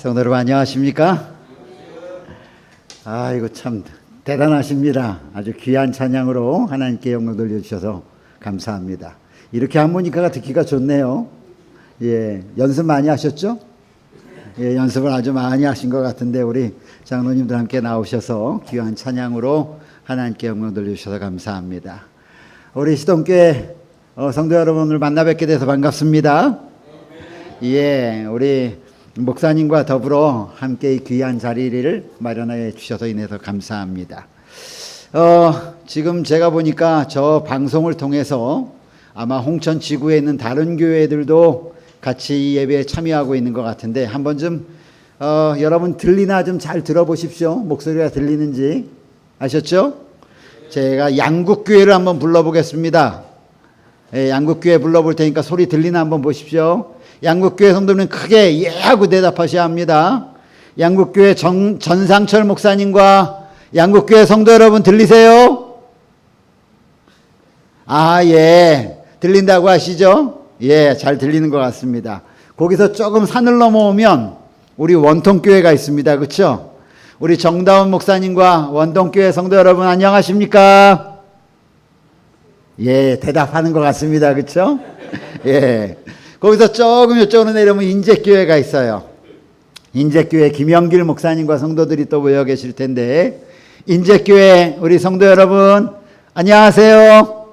성도 여러분 안녕하십니까? 아이고 참 대단하십니다. 아주 귀한 찬양으로 하나님께 영광 돌려주셔서 감사합니다. 이렇게 하모니카가 듣기가 좋네요. 예, 연습 많이 하셨죠? 예, 연습을 아주 많이 하신 것 같은데 우리 장로님들 함께 나오셔서 귀한 찬양으로 하나님께 영광 돌려주셔서 감사합니다. 우리 시동교회 성도 여러분을 만나 뵙게 돼서 반갑습니다. 예, 우리 목사님과 더불어 함께 이 귀한 자리를 마련해 주셔서 인해서 감사합니다. 지금 제가 보니까 저 방송을 통해서 아마 홍천 지구에 있는 다른 교회들도 같이 이 예배에 참여하고 있는 것 같은데 한번 좀 여러분 들리나 좀 잘 들어보십시오. 목소리가 들리는지 아셨죠? 제가 양국교회를 한번 불러보겠습니다. 예, 양국교회 불러볼 테니까 소리 들리나 한번 보십시오. 양국교회 성도는 크게 예 하고 대답하셔야 합니다. 양국교회 전상철 목사님과 양국교회 성도 여러분 들리세요? 아, 예. 들린다고 하시죠? 예, 잘 들리는 것 같습니다. 거기서 조금 산을 넘어오면 우리 원통교회가 있습니다. 그렇죠? 우리 정다운 목사님과 원통교회 성도 여러분 안녕하십니까? 예, 대답하는 것 같습니다. 그렇죠? 예. 거기서 조금 이쪽으로 내려오면 인재교회가 있어요. 인재교회 김영길 목사님과 성도들이 또 모여 계실 텐데 인재교회 우리 성도 여러분 안녕하세요.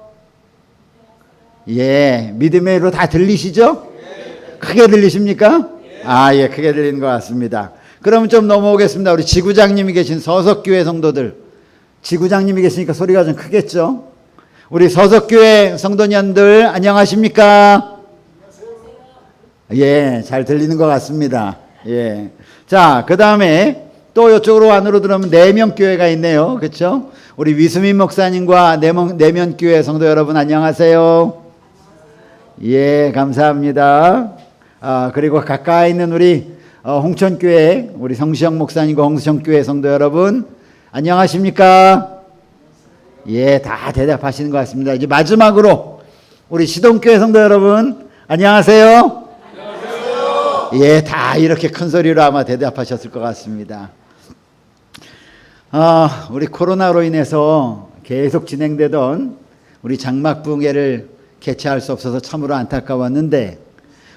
예, 믿음의 이로 다 들리시죠? 크게 들리십니까? 아, 예, 크게 들리는 것 같습니다. 그러면 좀 넘어오겠습니다. 우리 지구장님이 계신 서석교회 성도들. 지구장님이 계시니까 소리가 좀 크겠죠? 우리 서석교회 성도님들 안녕하십니까? 예, 잘 들리는 것 같습니다. 예. 자, 그 다음에 또 이쪽으로 안으로 들어오면 내면교회가 있네요. 그렇죠? 우리 위수민 목사님과 내면교회 성도 여러분 안녕하세요. 예, 감사합니다. 그리고 가까이 있는 우리 홍천교회 우리 성시영 목사님과 홍수정교회 성도 여러분 안녕하십니까? 예, 다 대답하시는 것 같습니다. 이제 마지막으로 우리 시동교회 성도 여러분 안녕하세요. 예, 다 이렇게 큰 소리로 아마 대답하셨을 것 같습니다. 우리 코로나로 인해서 계속 진행되던 우리 장막붕괴를 개최할 수 없어서 참으로 안타까웠는데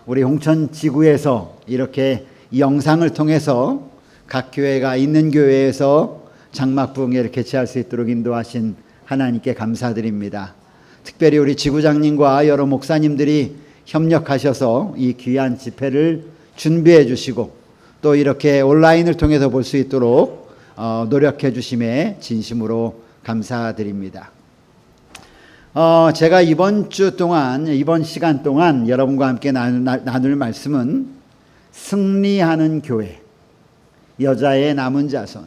우리 홍천 지구에서 이렇게 영상을 통해서 각 교회가 있는 교회에서 장막붕괴를 개최할 수 있도록 인도하신 하나님께 감사드립니다. 특별히 우리 지구장님과 여러 목사님들이 협력하셔서 이 귀한 집회를 준비해 주시고 또 이렇게 온라인을 통해서 볼 수 있도록 노력해 주심에 진심으로 감사드립니다. 제가 이번 시간 동안 여러분과 함께 나눌 말씀은 승리하는 교회, 여자의 남은 자손.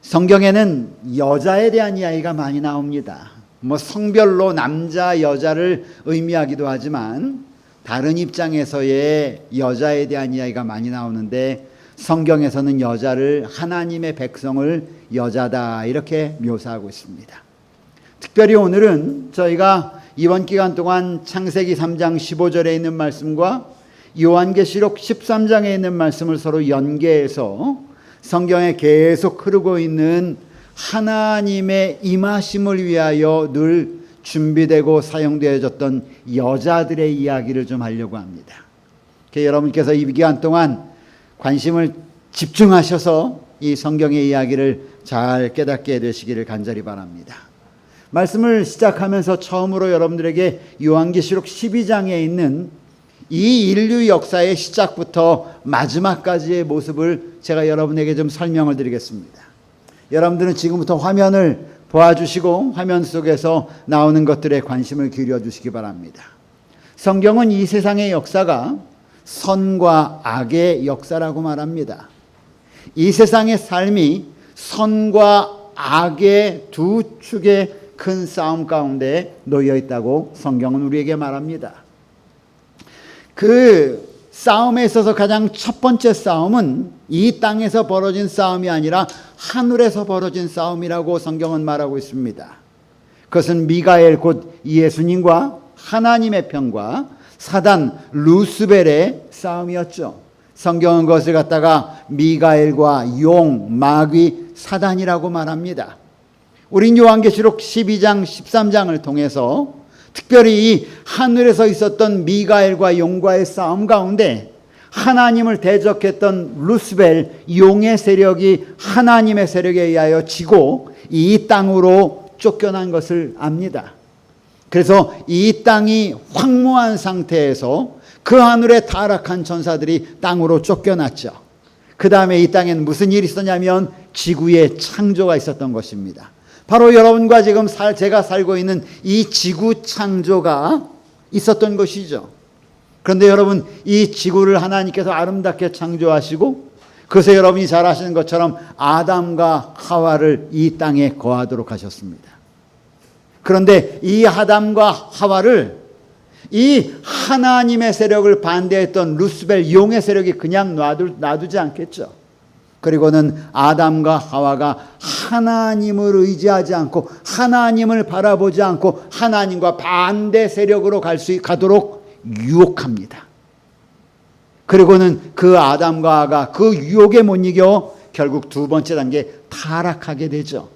성경에는 여자에 대한 이야기가 많이 나옵니다. 뭐 성별로 남자, 여자를 의미하기도 하지만 다른 입장에서의 여자에 대한 이야기가 많이 나오는데 성경에서는 여자를 하나님의 백성을 여자다 이렇게 묘사하고 있습니다. 특별히 오늘은 저희가 이번 기간 동안 창세기 3장 15절에 있는 말씀과 요한계시록 13장에 있는 말씀을 서로 연계해서 성경에 계속 흐르고 있는 하나님의 임하심을 위하여 늘 준비되고 사용되어졌던 여자들의 이야기를 좀 하려고 합니다. 여러분께서 이 기간 동안 관심을 집중하셔서 이 성경의 이야기를 잘 깨닫게 되시기를 간절히 바랍니다. 말씀을 시작하면서 처음으로 여러분들에게 요한계시록 12장에 있는 이 인류 역사의 시작부터 마지막까지의 모습을 제가 여러분에게 좀 설명을 드리겠습니다. 여러분들은 지금부터 화면을 보아주시고 화면 속에서 나오는 것들에 관심을 기울여 주시기 바랍니다. 성경은 이 세상의 역사가 선과 악의 역사라고 말합니다. 이 세상의 삶이 선과 악의 두 축의 큰 싸움 가운데 놓여 있다고 성경은 우리에게 말합니다. 그 싸움에 있어서 가장 첫 번째 싸움은 이 땅에서 벌어진 싸움이 아니라 하늘에서 벌어진 싸움이라고 성경은 말하고 있습니다. 그것은 미가엘 곧 예수님과 하나님의 편과 사단 루스벨의 싸움이었죠. 성경은 그것을 갖다가 미가엘과 용, 마귀, 사단이라고 말합니다. 우린 요한계시록 12장, 13장을 통해서 특별히 이 하늘에서 있었던 미가엘과 용과의 싸움 가운데 하나님을 대적했던 루스벨, 용의 세력이 하나님의 세력에 의하여 지고 이 땅으로 쫓겨난 것을 압니다. 그래서 이 땅이 황무한 상태에서 그 하늘에 타락한 천사들이 땅으로 쫓겨났죠. 그 다음에 이 땅에는 무슨 일이 있었냐면 지구의 창조가 있었던 것입니다. 바로 여러분과 지금 제가 살고 있는 이 지구 창조가 있었던 것이죠. 그런데 여러분, 이 지구를 하나님께서 아름답게 창조하시고 그래서 여러분이 잘 아시는 것처럼 아담과 하와를 이 땅에 거하도록 하셨습니다. 그런데 이 아담과 하와를 이 하나님의 세력을 반대했던 루스벨 용의 세력이 그냥 놔두지 않겠죠. 그리고는 아담과 하와가 하나님을 의지하지 않고 하나님을 바라보지 않고 하나님과 반대 세력으로 가도록 유혹합니다. 그리고는 그 아담과 하와가 그 유혹에 못 이겨 결국 두 번째 단계 타락하게 되죠.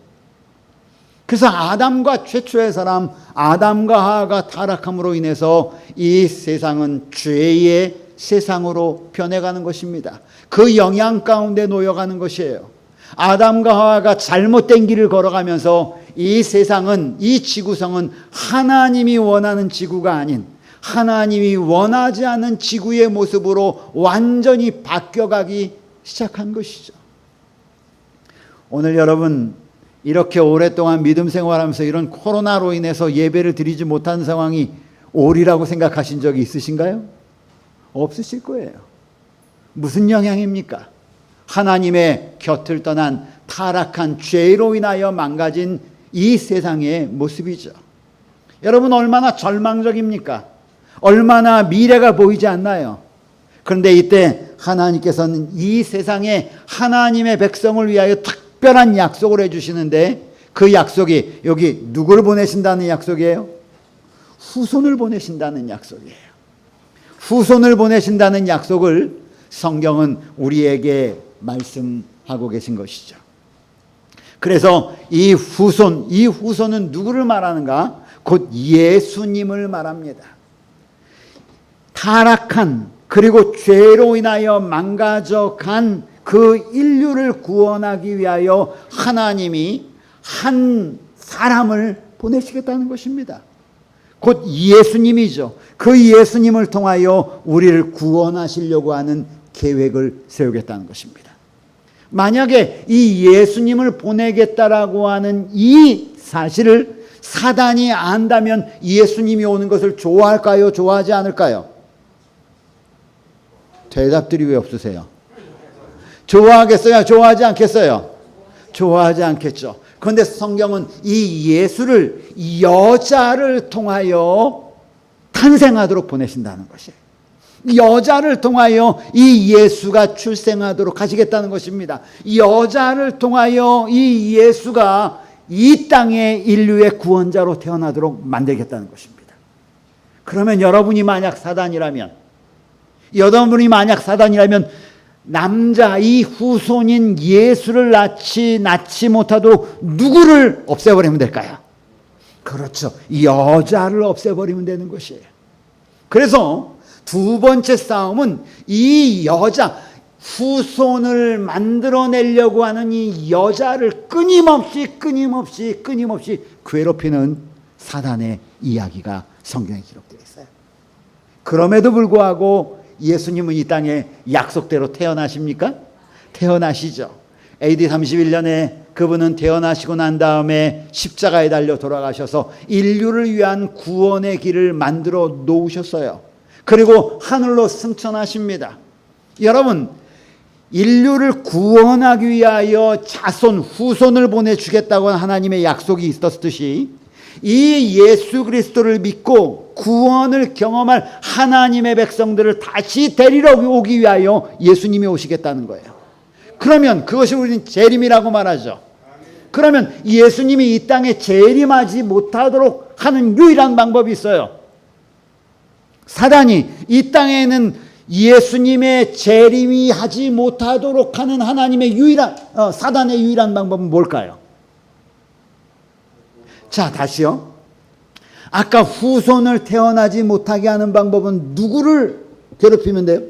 그래서 아담과 최초의 사람 아담과 하와가 타락함으로 인해서 이 세상은 죄의 세상으로 변해가는 것입니다. 그 영향 가운데 놓여가는 것이에요. 아담과 하와가 잘못된 길을 걸어가면서 이 세상은, 이 지구성은 하나님이 원하는 지구가 아닌 하나님이 원하지 않는 지구의 모습으로 완전히 바뀌어가기 시작한 것이죠. 오늘 여러분, 이렇게 오랫동안 믿음 생활하면서 이런 코로나로 인해서 예배를 드리지 못한 상황이 올이라고 생각하신 적이 있으신가요? 없으실 거예요. 무슨 영향입니까? 하나님의 곁을 떠난 타락한 죄로 인하여 망가진 이 세상의 모습이죠. 여러분, 얼마나 절망적입니까? 얼마나 미래가 보이지 않나요? 그런데 이때 하나님께서는 이 세상에 하나님의 백성을 위하여 특별한 약속을 해주시는데 그 약속이 여기 누구를 보내신다는 약속이에요? 후손을 보내신다는 약속이에요. 후손을 보내신다는 약속을 성경은 우리에게 말씀하고 계신 것이죠. 그래서 이 후손은 누구를 말하는가? 곧 예수님을 말합니다. 타락한 그리고 죄로 인하여 망가져간 그 인류를 구원하기 위하여 하나님이 한 사람을 보내시겠다는 것입니다. 곧 예수님이죠. 그 예수님을 통하여 우리를 구원하시려고 하는 계획을 세우겠다는 것입니다. 만약에 이 예수님을 보내겠다라고 하는 이 사실을 사단이 안다면 예수님이 오는 것을 좋아할까요? 좋아하지 않을까요? 대답들이 왜 없으세요? 좋아하겠어요? 좋아하지 않겠어요? 좋아하지 않겠죠. 그런데 성경은 이 예수를 여자를 통하여 탄생하도록 보내신다는 것이에요. 여자를 통하여 이 예수가 출생하도록 하시겠다는 것입니다. 여자를 통하여 이 예수가 이 땅의 인류의 구원자로 태어나도록 만들겠다는 것입니다. 그러면 여러분이 만약 사단이라면 남자 이 후손인 예수를 낳지 못하도록 누구를 없애버리면 될까요? 그렇죠. 여자를 없애버리면 되는 것이에요. 그래서 두 번째 싸움은 이 여자, 후손을 만들어내려고 하는 이 여자를 끊임없이 괴롭히는 사단의 이야기가 성경에 기록되어 있어요. 그럼에도 불구하고 예수님은 이 땅에 약속대로 태어나십니까? 태어나시죠. AD 31년에 그분은 태어나시고 난 다음에 십자가에 달려 돌아가셔서 인류를 위한 구원의 길을 만들어 놓으셨어요. 그리고 하늘로 승천하십니다. 여러분, 인류를 구원하기 위하여 후손을 보내주겠다고 하나님의 약속이 있었듯이 이 예수 그리스도를 믿고 구원을 경험할 하나님의 백성들을 다시 데리러 오기 위하여 예수님이 오시겠다는 거예요. 그러면 그것이 우리는 재림이라고 말하죠. 그러면 예수님이 이 땅에 재림하지 못하도록 하는 유일한 방법이 있어요. 사단이 이 땅에는 예수님의 재림이 하지 못하도록 하는 하나님의 사단의 유일한 방법은 뭘까요? 자, 다시요. 아까 후손을 태어나지 못하게 하는 방법은 누구를 괴롭히면 돼요?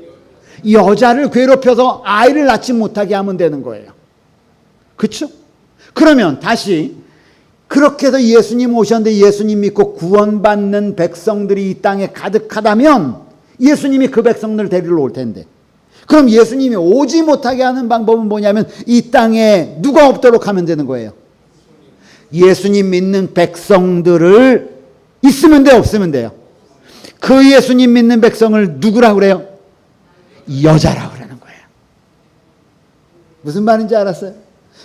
여자를 괴롭혀서 아이를 낳지 못하게 하면 되는 거예요. 그렇죠? 그러면 다시 그렇게 해서 예수님 오셨는데 예수님 믿고 구원받는 백성들이 이 땅에 가득하다면 예수님이 그 백성들을 데리러 올 텐데, 그럼 예수님이 오지 못하게 하는 방법은 뭐냐면 이 땅에 누가 없도록 하면 되는 거예요. 예수님 믿는 백성들을 있으면 돼요, 없으면 돼요? 그 예수님 믿는 백성을 누구라고 그래요? 여자라고 그러는 거예요. 무슨 말인지 알았어요?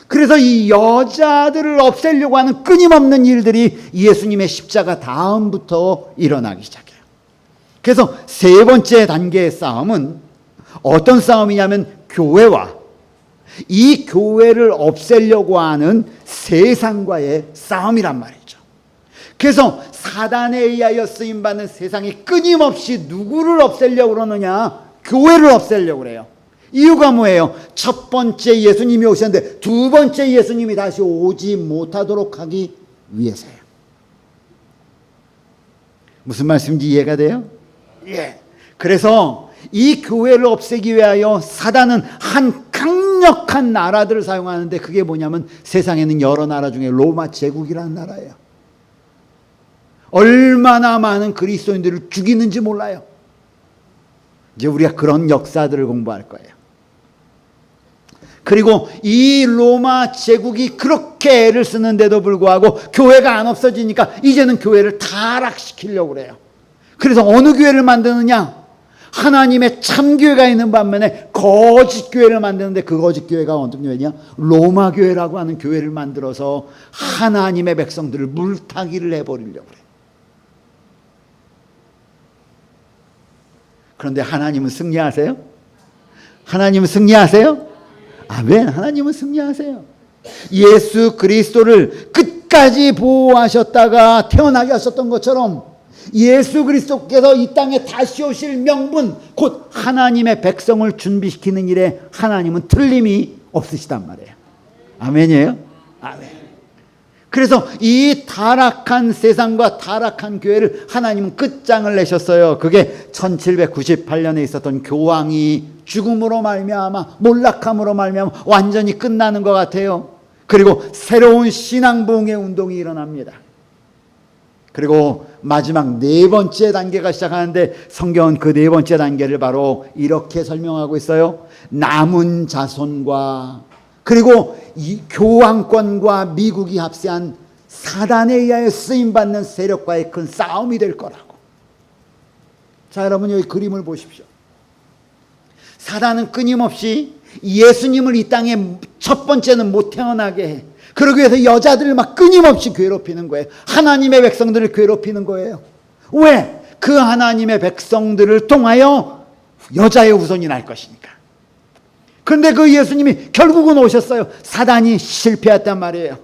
그래서 이 여자들을 없애려고 하는 끊임없는 일들이 예수님의 십자가 다음부터 일어나기 시작해요. 그래서 세 번째 단계의 싸움은 어떤 싸움이냐면 교회와 이 교회를 없애려고 하는 세상과의 싸움이란 말이죠. 그래서 사단에 의하여 쓰임받는 세상이 끊임없이 누구를 없애려고 그러느냐? 교회를 없애려고 그래요. 이유가 뭐예요? 첫 번째 예수님이 오셨는데 두 번째 예수님이 다시 오지 못하도록 하기 위해서예요. 무슨 말씀인지 이해가 돼요? 예. 그래서 이 교회를 없애기 위하여 사단은 한 강력한 나라들을 사용하는데, 그게 뭐냐면 세상에는 여러 나라 중에 로마 제국이라는 나라예요. 얼마나 많은 그리스도인들을 죽이는지 몰라요. 이제 우리가 그런 역사들을 공부할 거예요. 그리고 이 로마 제국이 그렇게 애를 쓰는데도 불구하고 교회가 안 없어지니까 이제는 교회를 타락시키려고 그래요. 그래서 어느 교회를 만드느냐? 하나님의 참교회가 있는 반면에 거짓 교회를 만드는데, 그 거짓 교회가 어떤 교회냐? 로마 교회라고 하는 교회를 만들어서 하나님의 백성들을 물타기를 해버리려고 그래요. 그런데 하나님은 승리하세요? 하나님은 승리하세요? 아멘. 하나님은 승리하세요. 예수 그리스도를 끝까지 보호하셨다가 태어나게 하셨던 것처럼 예수 그리스도께서 이 땅에 다시 오실 명분, 곧 하나님의 백성을 준비시키는 일에 하나님은 틀림이 없으시단 말이에요. 아멘이에요? 아멘. 그래서 이 타락한 세상과 타락한 교회를 하나님은 끝장을 내셨어요. 그게 1798년에 있었던 교황이 죽음으로 말미암아, 몰락함으로 말미암아 완전히 끝나는 것 같아요. 그리고 새로운 신앙부흥의 운동이 일어납니다. 그리고 마지막 네 번째 단계가 시작하는데, 성경은 그 네 번째 단계를 바로 이렇게 설명하고 있어요. 남은 자손과 그리고 이 교황권과 미국이 합세한 사단에 의하여 쓰임받는 세력과의 큰 싸움이 될 거라고. 자, 여러분 여기 그림을 보십시오. 사단은 끊임없이 예수님을 이 땅에 첫 번째는 못 태어나게 해. 그러기 위해서 여자들을 막 끊임없이 괴롭히는 거예요. 하나님의 백성들을 괴롭히는 거예요. 왜? 그 하나님의 백성들을 통하여 여자의 후손이 날 것이니까. 그런데 그 예수님이 결국은 오셨어요. 사단이 실패했단 말이에요.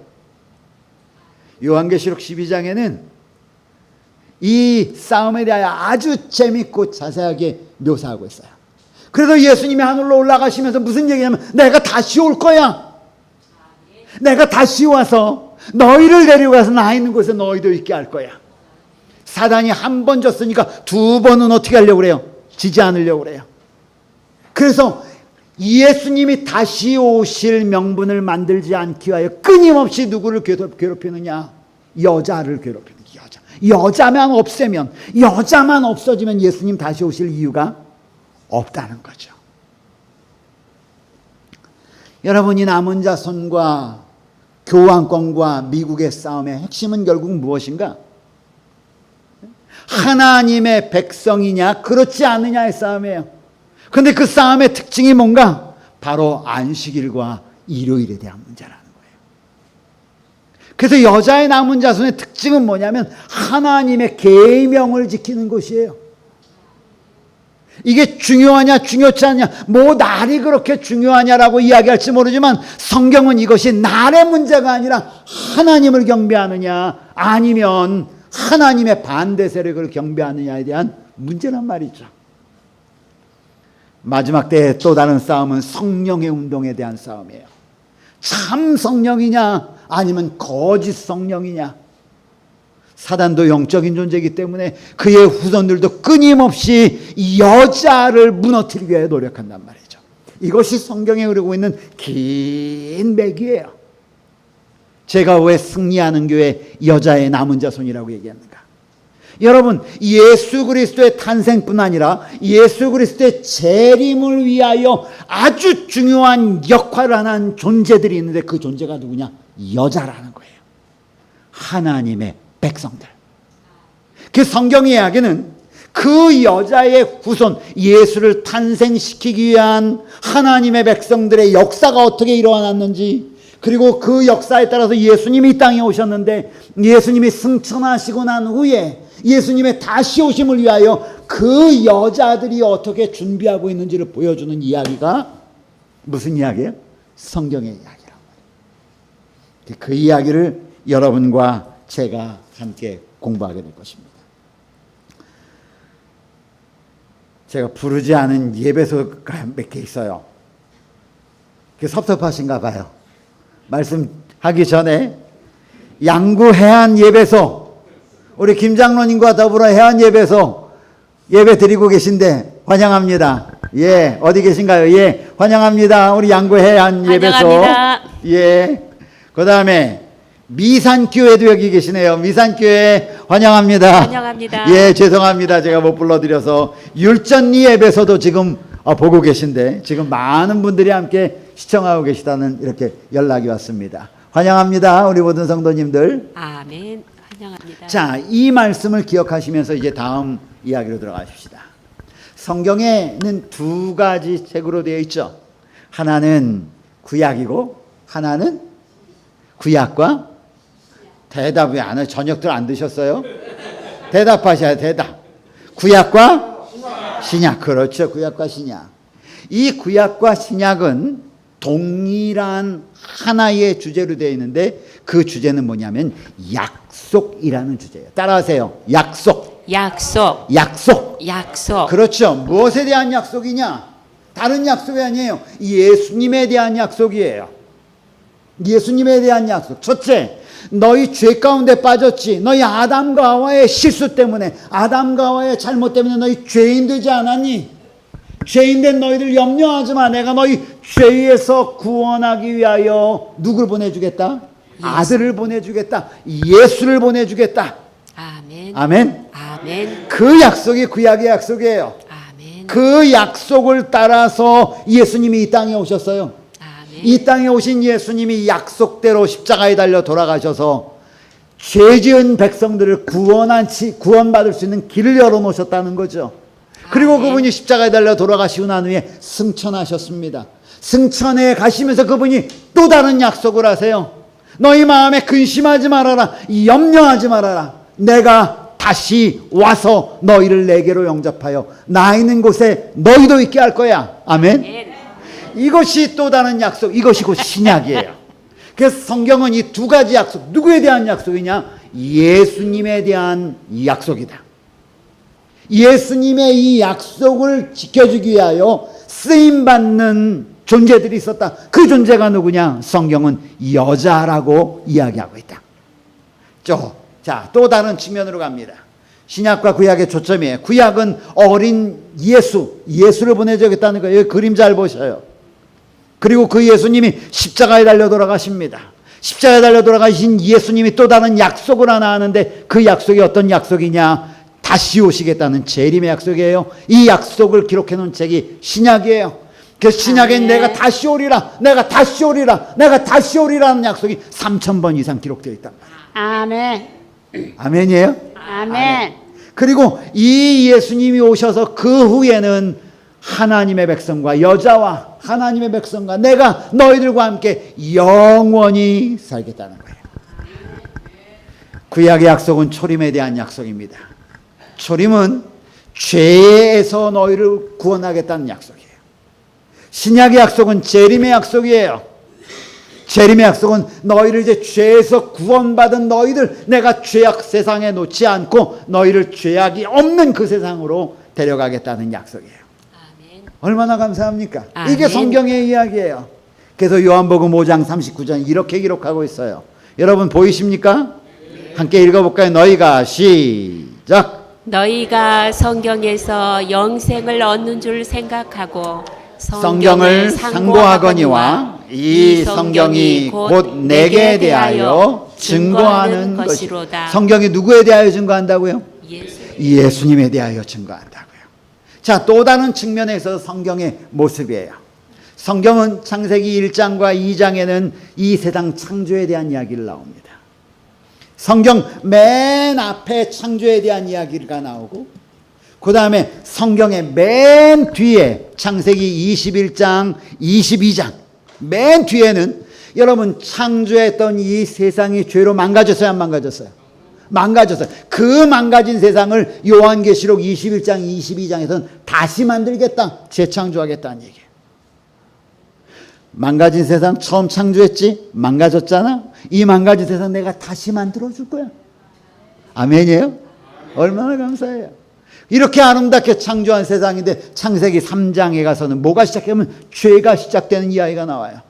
요한계시록 12장에는 이 싸움에 대하여 아주 재밌고 자세하게 묘사하고 있어요. 그래서 예수님이 하늘로 올라가시면서 무슨 얘기냐면, 내가 다시 올 거야. 내가 다시 와서 너희를 데려가서 나 있는 곳에 너희도 있게 할 거야. 사단이 한 번 졌으니까 두 번은 어떻게 하려고 그래요? 지지 않으려고 그래요. 그래서 예수님이 다시 오실 명분을 만들지 않기 위하여 끊임없이 누구를 괴롭히느냐? 여자를 괴롭히는 여자. 여자만 없애면, 여자만 없어지면 예수님 다시 오실 이유가 없다는 거죠. 여러분이 남은 자손과 교황권과 미국의 싸움의 핵심은 결국 무엇인가? 하나님의 백성이냐 그렇지 않느냐의 싸움이에요. 그런데 그 싸움의 특징이 뭔가? 바로 안식일과 일요일에 대한 문제라는 거예요. 그래서 여자의 남은 자손의 특징은 뭐냐면 하나님의 계명을 지키는 것이에요. 이게 중요하냐 중요치 않냐, 뭐 날이 그렇게 중요하냐라고 이야기할지 모르지만 성경은 이것이 날의 문제가 아니라 하나님을 경배하느냐 아니면 하나님의 반대 세력을 경배하느냐에 대한 문제란 말이죠. 마지막 때의 또 다른 싸움은 성령의 운동에 대한 싸움이에요. 참 성령이냐 아니면 거짓 성령이냐. 사단도 영적인 존재이기 때문에 그의 후손들도 끊임없이 여자를 무너뜨리기 위해 노력한단 말이죠. 이것이 성경에 흐르고 있는 긴 맥이에요. 제가 왜 승리하는 교회 여자의 남은 자손이라고 얘기합니까? 여러분, 예수 그리스도의 탄생뿐 아니라 예수 그리스도의 재림을 위하여 아주 중요한 역할을 하는 존재들이 있는데 그 존재가 누구냐? 여자라는 거예요. 하나님의 백성들. 그 성경의 이야기는 그 여자의 후손, 예수를 탄생시키기 위한 하나님의 백성들의 역사가 어떻게 일어났는지, 그리고 그 역사에 따라서 예수님이 이 땅에 오셨는데 예수님이 승천하시고 난 후에 예수님의 다시 오심을 위하여 그 여자들이 어떻게 준비하고 있는지를 보여주는 이야기가 무슨 이야기예요? 성경의 이야기라고. 그 이야기를 여러분과 제가 함께 공부하게 될 것입니다. 제가 부르지 않은 예배소가 몇 개 있어요. 섭섭하신가 봐요. 말씀하기 전에 양구 해안 예배소, 우리 김 장로님과 더불어 해안 예배소 예배 드리고 계신데 환영합니다. 예, 어디 계신가요? 예, 환영합니다. 우리 양구 해안 예배소. 환영합니다. 예, 그 다음에 미산교회도 여기 계시네요. 미산교회 환영합니다. 환영합니다. 예, 죄송합니다. 제가 못 불러드려서. 율전리 예배소도 지금 보고 계신데 지금 많은 분들이 함께 시청하고 계시다는 이렇게 연락이 왔습니다. 환영합니다. 우리 모든 성도님들. 아멘. 환영합니다. 자, 이 말씀을 기억하시면서 이제 다음 이야기로 들어가십시다. 성경에는 두 가지 책으로 되어 있죠. 하나는 구약이고 하나는 구약과 대답. 왜 안 해요? 저녁들 안 드셨어요? 대답하셔야 대답. 구약과 신약. 그렇죠. 구약과 신약. 이 구약과 신약은 동일한 하나의 주제로 되어 있는데 그 주제는 뭐냐면 약속이라는 주제예요. 따라하세요. 약속. 약속. 약속. 약속. 그렇죠. 무엇에 대한 약속이냐? 다른 약속이 아니에요. 예수님에 대한 약속이에요. 예수님에 대한 약속. 첫째, 너희 죄 가운데 빠졌지. 너희 아담과 하와의 실수 때문에, 아담과 하와의 잘못 때문에 너희 죄인 되지 않았니? 죄인된 너희들 염려하지 마. 내가 너희 죄에서 구원하기 위하여 누굴 보내주겠다? 아들을 보내주겠다. 예수를 보내주겠다. 아멘. 아멘. 아멘. 그 약속이 구약의 약속이에요. 아멘. 그 약속을 따라서 예수님이 이 땅에 오셨어요. 아멘. 이 땅에 오신 예수님이 약속대로 십자가에 달려 돌아가셔서 죄 지은 백성들을 구원받을 수 있는 길을 열어놓으셨다는 거죠. 그리고 그분이 십자가에 달려 돌아가시고 난 후에 승천하셨습니다. 승천에 가시면서 그분이 또 다른 약속을 하세요. 너희 마음에 근심하지 말아라. 염려하지 말아라. 내가 다시 와서 너희를 내게로 영접하여 나 있는 곳에 너희도 있게 할 거야. 아멘. 이것이 또 다른 약속. 이것이 곧 신약이에요. 그래서 성경은 이 두 가지 약속. 누구에 대한 약속이냐? 예수님에 대한 약속이다. 예수님의 이 약속을 지켜주기 위하여 쓰임받는 존재들이 있었다. 그 존재가 누구냐? 성경은 여자라고 이야기하고 있다. 자, 또 다른 측면으로 갑니다. 신약과 구약의 초점이에요. 구약은 어린 예수를 보내주겠다는 거예요. 여기 그림 잘 보셔요. 그리고 그 예수님이 십자가에 달려 돌아가십니다. 십자가에 달려 돌아가신 예수님이 또 다른 약속을 하나 하는데 그 약속이 어떤 약속이냐? 다시 오시겠다는 재림의 약속이에요. 이 약속을 기록해 놓은 책이 신약이에요. 그래서 신약엔 내가 다시 오리라, 내가 다시 오리라, 내가 다시 오리라는 약속이 3,000번 이상 기록되어 있단 말이에요. 아멘. 아멘이에요? 아멘. 그리고 이 예수님이 오셔서 그 후에는 하나님의 백성과 여자와 하나님의 백성과 내가 너희들과 함께 영원히 살겠다는 거예요. 구약의 약속은 초림에 대한 약속입니다. 초림은 죄에서 너희를 구원하겠다는 약속이에요. 신약의 약속은 재림의 약속이에요. 재림의 약속은 너희를 이제 죄에서 구원받은 너희들, 내가 죄악 세상에 놓지 않고 너희를 죄악이 없는 그 세상으로 데려가겠다는 약속이에요. 아멘. 얼마나 감사합니까? 아멘. 이게 성경의 이야기예요. 그래서 요한복음 5장 39절 이렇게 기록하고 있어요. 여러분 보이십니까? 함께 읽어볼까요? 너희가 시작. 너희가 성경에서 영생을 얻는 줄 생각하고 성경을 상고하거니와 이 성경이 곧 내게 대하여 증거하는 것이로다. 성경이 누구에 대하여 증거한다고요? 예수님에 대하여 증거한다고요. 자, 또 다른 측면에서 성경의 모습이에요. 성경은 창세기 1장과 2장에는 이 세상 창조에 대한 이야기를 나옵니다. 성경 맨 앞에 창조에 대한 이야기가 나오고 그 다음에 성경의 맨 뒤에 창세기 21장, 22장 맨 뒤에는 여러분 창조했던 이 세상이 죄로 망가졌어요, 안 망가졌어요? 망가졌어요. 그 망가진 세상을 요한계시록 21장, 22장에서는 다시 만들겠다, 재창조하겠다는 얘기예요. 망가진 세상 처음 창조했지? 망가졌잖아? 이 망가진 세상 내가 다시 만들어줄 거야. 아멘이에요? 얼마나 감사해요. 이렇게 아름답게 창조한 세상인데 창세기 3장에 가서는 뭐가 시작하면 죄가 시작되는 이야기가 나와요.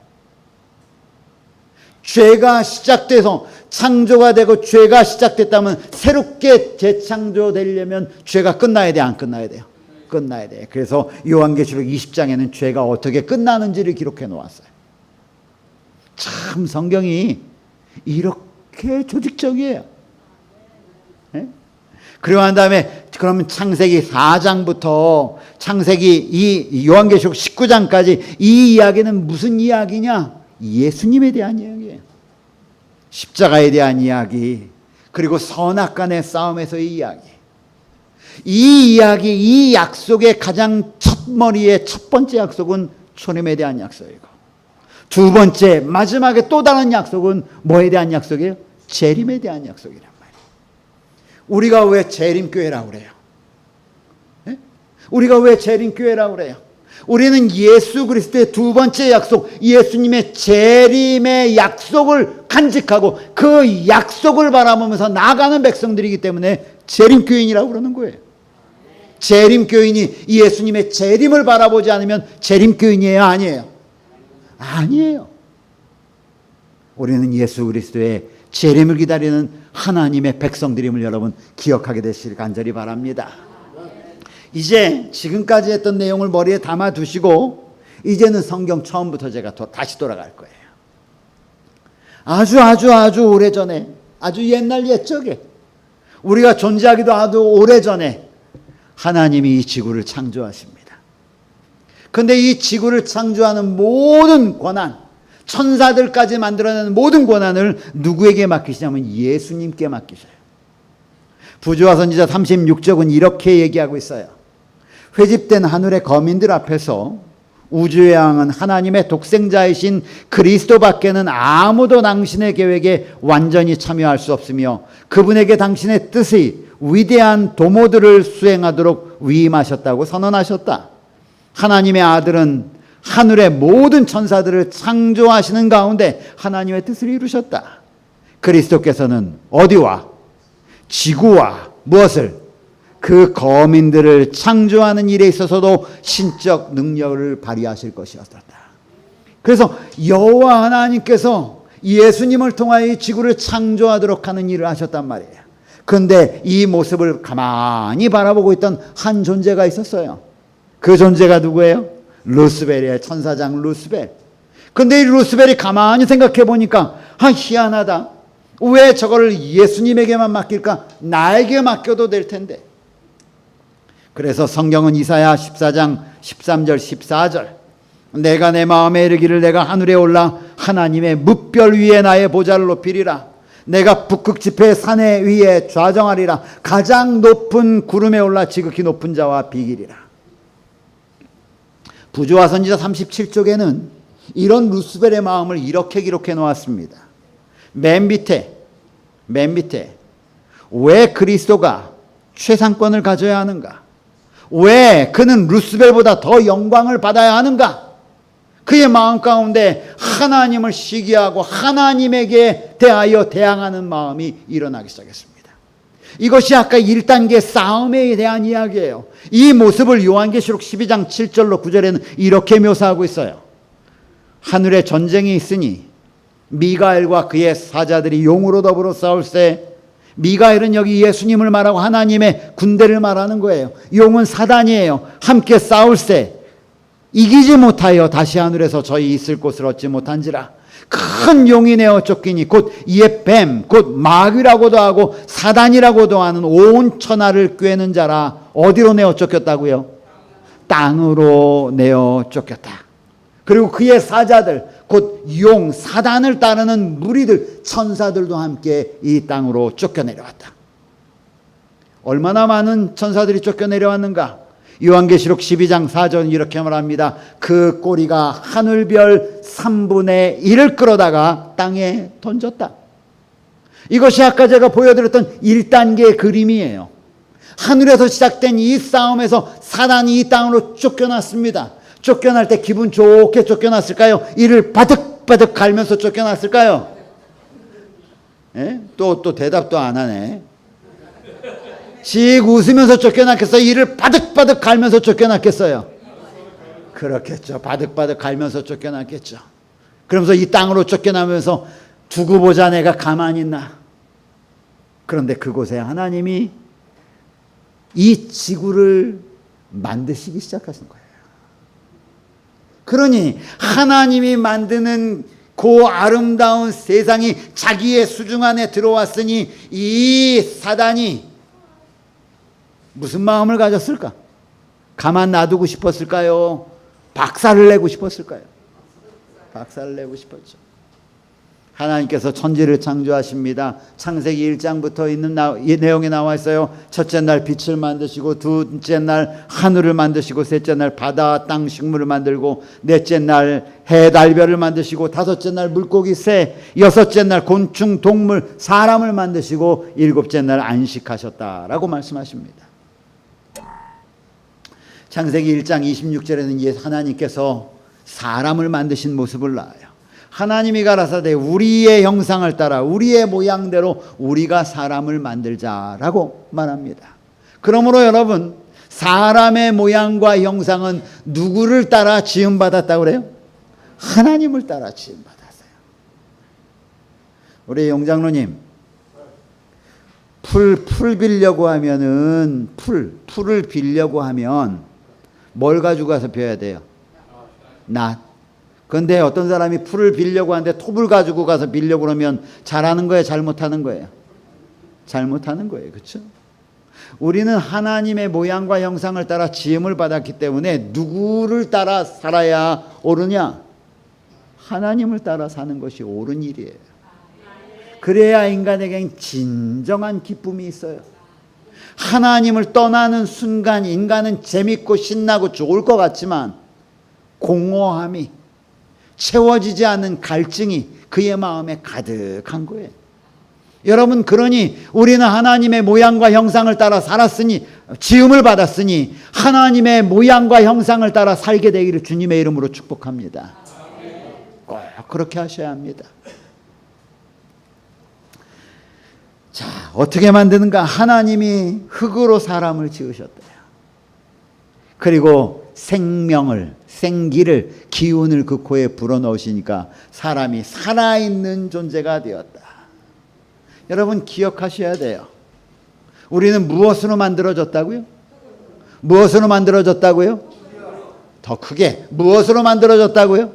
죄가 시작돼서 창조가 되고 죄가 시작됐다면 새롭게 재창조되려면 죄가 끝나야 돼, 안 끝나야 돼요? 끝나야 돼. 그래서 요한계시록 20장에는 죄가 어떻게 끝나는지를 기록해 놓았어요. 참 성경이 이렇게 조직적이에요. 네? 그리고 난 다음에 그러면 창세기 4장부터 창세기 이 요한계시록 19장까지 이 이야기는 무슨 이야기냐? 예수님에 대한 이야기예요. 십자가에 대한 이야기, 그리고 선악간의 싸움에서의 이야기. 이 이야기, 이 약속의 가장 첫머리의 첫 번째 약속은 초림에 대한 약속이고 두 번째 마지막에 또 다른 약속은 뭐에 대한 약속이에요? 재림에 대한 약속이란 말이에요. 우리가 왜 재림교회라고 그래요? 네? 우리가 왜 재림교회라고 그래요? 우리는 예수 그리스도의 두 번째 약속, 예수님의 재림의 약속을 간직하고 그 약속을 바라보면서 나아가는 백성들이기 때문에 재림교인이라고 그러는 거예요. 재림교인이 예수님의 재림을 바라보지 않으면 재림교인이에요? 아니에요? 아니에요. 우리는 예수 그리스도의 재림을 기다리는 하나님의 백성들임을 여러분 기억하게 되시길 간절히 바랍니다. 이제 지금까지 했던 내용을 머리에 담아두시고 이제는 성경 처음부터 제가 다시 돌아갈 거예요. 아주 오래전에, 아주 옛날 옛적에, 우리가 존재하기도 아주 오래전에 하나님이 이 지구를 창조하십니다. 그런데 이 지구를 창조하는 모든 권한, 천사들까지 만들어내는 모든 권한을 누구에게 맡기시냐면 예수님께 맡기셔요. 부조와 선지자 36쪽은 이렇게 얘기하고 있어요. 회집된 하늘의 거민들 앞에서 우주의 왕은 하나님의 독생자이신 그리스도밖에는 아무도 당신의 계획에 완전히 참여할 수 없으며 그분에게 당신의 뜻의 위대한 도모들을 수행하도록 위임하셨다고 선언하셨다. 하나님의 아들은 하늘의 모든 천사들을 창조하시는 가운데 하나님의 뜻을 이루셨다. 그리스도께서는 어디와 지구와 무엇을? 그 거민들을 창조하는 일에 있어서도 신적 능력을 발휘하실 것이었다. 그래서 여호와 하나님께서 예수님을 통하여 이 지구를 창조하도록 하는 일을 하셨단 말이에요. 그런데 이 모습을 가만히 바라보고 있던 한 존재가 있었어요. 그 존재가 누구예요? 루스벨이에요. 천사장 루스벨. 그런데 이 루스벨이 가만히 생각해 보니까 희한하다. 왜 저거를 예수님에게만 맡길까? 나에게 맡겨도 될 텐데. 그래서 성경은 이사야 14장 13절 14절 내가 내 마음에 이르기를 내가 하늘에 올라 하나님의 뭇별 위에 나의 보좌를 높이리라. 내가 북극 지폐 산에 위에 좌정하리라. 가장 높은 구름에 올라 지극히 높은 자와 비기리라. 부조와 선지자 37쪽에는 이런 루스벨의 마음을 이렇게 기록해 놓았습니다. 맨 밑에 왜 그리스도가 최상권을 가져야 하는가? 왜 그는 루스벨보다 더 영광을 받아야 하는가? 그의 마음 가운데 하나님을 시기하고 하나님에게 대하여 대항하는 마음이 일어나기 시작했습니다. 이것이 아까 1단계 싸움에 대한 이야기예요. 이 모습을 요한계시록 12장 7절로 9절에는 이렇게 묘사하고 있어요. 하늘에 전쟁이 있으니 미가엘과 그의 사자들이 용으로 더불어 싸울세. 미가엘은 여기 예수님을 말하고 하나님의 군대를 말하는 거예요. 용은 사단이에요. 함께 싸울세. 이기지 못하여 다시 하늘에서 저희 있을 곳을 얻지 못한지라. 큰 용이 내어 쫓기니 곧 이에 뱀, 곧 마귀라고도 하고 사단이라고도 하는 온 천하를 꿰는 자라. 어디로 내어 쫓겼다고요? 땅으로 내어 쫓겼다. 그리고 그의 사자들, 곧 용, 사단을 따르는 무리들, 천사들도 함께 이 땅으로 쫓겨내려왔다. 얼마나 많은 천사들이 쫓겨내려왔는가? 요한계시록 12장 4절 이렇게 말합니다. 그 꼬리가 하늘별 3분의 1을 끌어다가 땅에 던졌다. 이것이 아까 제가 보여드렸던 1단계의 그림이에요. 하늘에서 시작된 이 싸움에서 사단이 이 땅으로 쫓겨났습니다. 쫓겨날 때 기분 좋게 쫓겨났을까요? 이를 바득바득 갈면서 쫓겨났을까요? 예? 또 대답도 안 하네. 씩 웃으면서 쫓겨났겠어요? 이를 바득바득 갈면서 쫓겨났겠어요? 그렇겠죠. 바득바득 갈면서 쫓겨났겠죠. 그러면서 이 땅으로 쫓겨나면서 두고 보자 내가 가만히 있나. 그런데 그곳에 하나님이 이 지구를 만드시기 시작하신 거예요. 그러니 하나님이 만드는 그 아름다운 세상이 자기의 수중 안에 들어왔으니 이 사단이 무슨 마음을 가졌을까? 가만 놔두고 싶었을까요? 박살을 내고 싶었을까요? 박살을 내고 싶었죠. 하나님께서 천지를 창조하십니다. 창세기 1장부터 있는 이 내용이 나와 있어요. 첫째 날 빛을 만드시고, 둘째 날 하늘을 만드시고, 셋째 날 바다 땅 식물을 만들고, 넷째 날 해 달별을 만드시고, 다섯째 날 물고기 새, 여섯째 날 곤충 동물 사람을 만드시고, 일곱째 날 안식하셨다라고 말씀하십니다. 창세기 1장 26절에는 하나님께서 사람을 만드신 모습을 나와요. 하나님이 가라사대 우리의 형상을 따라 우리의 모양대로 우리가 사람을 만들자라고 말합니다. 그러므로 여러분, 사람의 모양과 형상은 누구를 따라 지음받았다고 그래요? 하나님을 따라 지음받았어요. 우리 용장로님, 풀 빌려고 하면은 풀을 빌려고 하면 뭘 가지고 가서 벼야 돼요? 낫. 그런데 어떤 사람이 풀을 빌려고 하는데 톱을 가지고 가서 빌려고 그러면 잘하는 거예요? 잘못하는 거예요? 잘못하는 거예요. 그렇죠? 우리는 하나님의 모양과 형상을 따라 지음을 받았기 때문에 누구를 따라 살아야 옳으냐? 하나님을 따라 사는 것이 옳은 일이에요. 그래야 인간에겐 진정한 기쁨이 있어요. 하나님을 떠나는 순간 인간은 재밌고 신나고 좋을 것 같지만 공허함이, 채워지지 않는 갈증이 그의 마음에 가득한 거예요. 여러분, 그러니 우리는 하나님의 모양과 형상을 따라 살았으니, 지음을 받았으니 하나님의 모양과 형상을 따라 살게 되기를 주님의 이름으로 축복합니다. 꼭 그렇게 하셔야 합니다. 자, 어떻게 만드는가? 하나님이 흙으로 사람을 지으셨대요. 그리고 생기를, 기운을 그 코에 불어넣으시니까 사람이 살아있는 존재가 되었다. 여러분, 기억하셔야 돼요. 우리는 무엇으로 만들어졌다고요? 무엇으로 만들어졌다고요? 더 크게, 무엇으로 만들어졌다고요?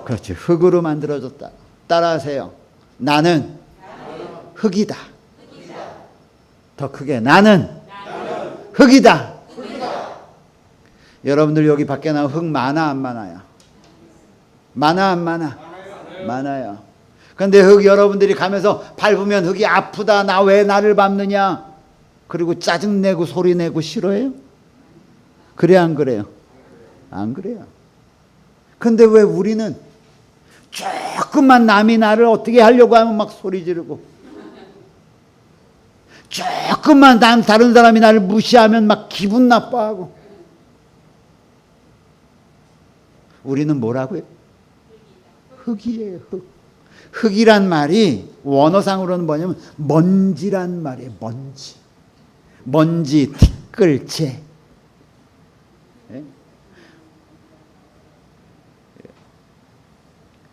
그렇지, 흙으로 만들어졌다. 따라하세요. 나는 흙이다. 더 크게, 나는 흙이다. 여러분들 여기 밖에 나온 흙 많아 안 많아요? 많아 안 많아? 많아요. 그런데 흙 여러분들이 가면서 밟으면 흙이 아프다, 나 왜 나를 밟느냐, 그리고 짜증내고 소리내고 싫어해요? 그래 안 그래요? 안 그래요. 근데 왜 우리는 조금만 남이 나를 어떻게 하려고 하면 막 소리 지르고, 조금만 다른 사람이 나를 무시하면 막 기분 나빠하고. 우리는 뭐라고요? 흙이에요. 흙이란 말이 원어상으로는 뭐냐면 먼지란 말이에요. 먼지, 티끌, 재. 예?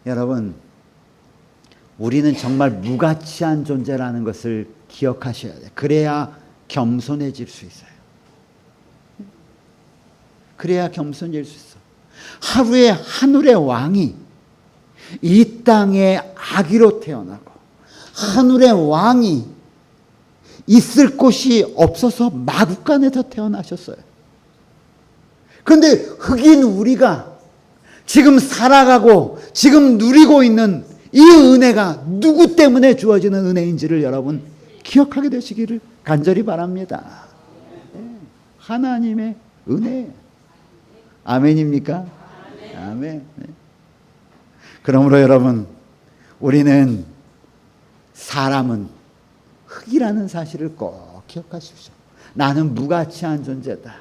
여러분, 우리는 정말 무가치한 존재라는 것을 기억하셔야 돼요. 그래야 겸손해질 수 있어요. 그래야 겸손해질 수 있어. 하루에 하늘의 왕이 이 땅에 아기로 태어나고 하늘의 왕이 있을 곳이 없어서 마구간에서 태어나셨어요. 그런데 흑인 우리가 지금 살아가고 지금 누리고 있는 이 은혜가 누구 때문에 주어지는 은혜인지를 여러분 기억하게 되시기를 간절히 바랍니다. 하나님의 은혜. 아멘입니까? 아멘. 그러므로 여러분, 우리는 사람은 흙이라는 사실을 꼭 기억하십시오. 나는 무가치한 존재다.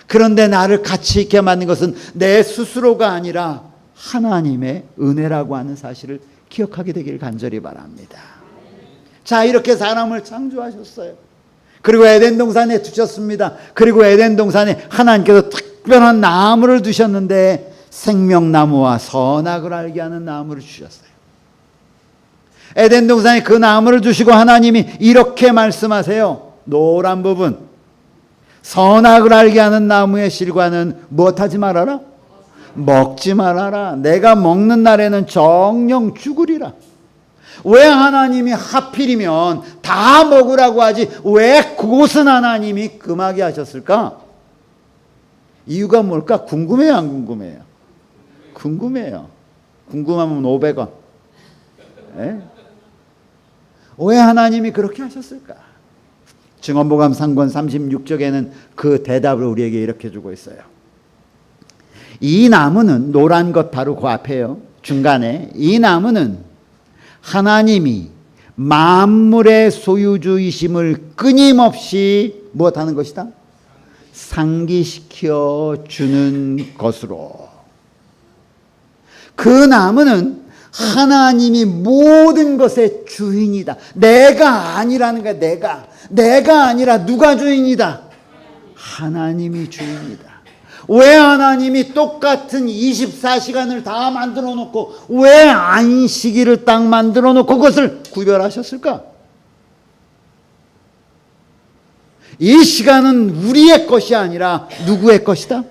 그런데 나를 가치 있게 만든 것은 내 스스로가 아니라 하나님의 은혜라고 하는 사실을 기억하게 되길 간절히 바랍니다. 자, 이렇게 사람을 창조하셨어요. 그리고 에덴 동산에 두셨습니다. 그리고 에덴 동산에 하나님께서 특별한 나무를 두셨는데 생명나무와 선악을 알게 하는 나무를 주셨어요. 에덴 동산에 그 나무를 주시고 하나님이 이렇게 말씀하세요. 노란 부분, 선악을 알게 하는 나무의 실과는 무엇하지 말아라? 먹지 말아라. 내가 먹는 날에는 정령 죽으리라. 왜 하나님이 하필이면 다 먹으라고 하지 왜 그곳은 하나님이 금하게 하셨을까? 이유가 뭘까? 궁금해요, 안 궁금해요? 궁금해요. 궁금하면 500원. 예? 왜 하나님이 그렇게 하셨을까? 증언복음 3권 36쪽에는 그 대답을 우리에게 이렇게 주고 있어요. 이 나무는 노란 것 바로 그 앞에요. 중간에 이 나무는 하나님이 만물의 소유주이심을 끊임없이 무엇하는 것이다? 상기시켜 주는 것으로. 그 나무는 하나님이 모든 것의 주인이다. 내가 아니라는 거야. 내가 아니라 누가 주인이다? 하나님이 주인이다. 왜 하나님이 똑같은 24시간을 다 만들어 놓고 왜 안식일을 딱 만들어 놓고 그것을 구별하셨을까? 이 시간은 우리의 것이 아니라 누구의 것이다?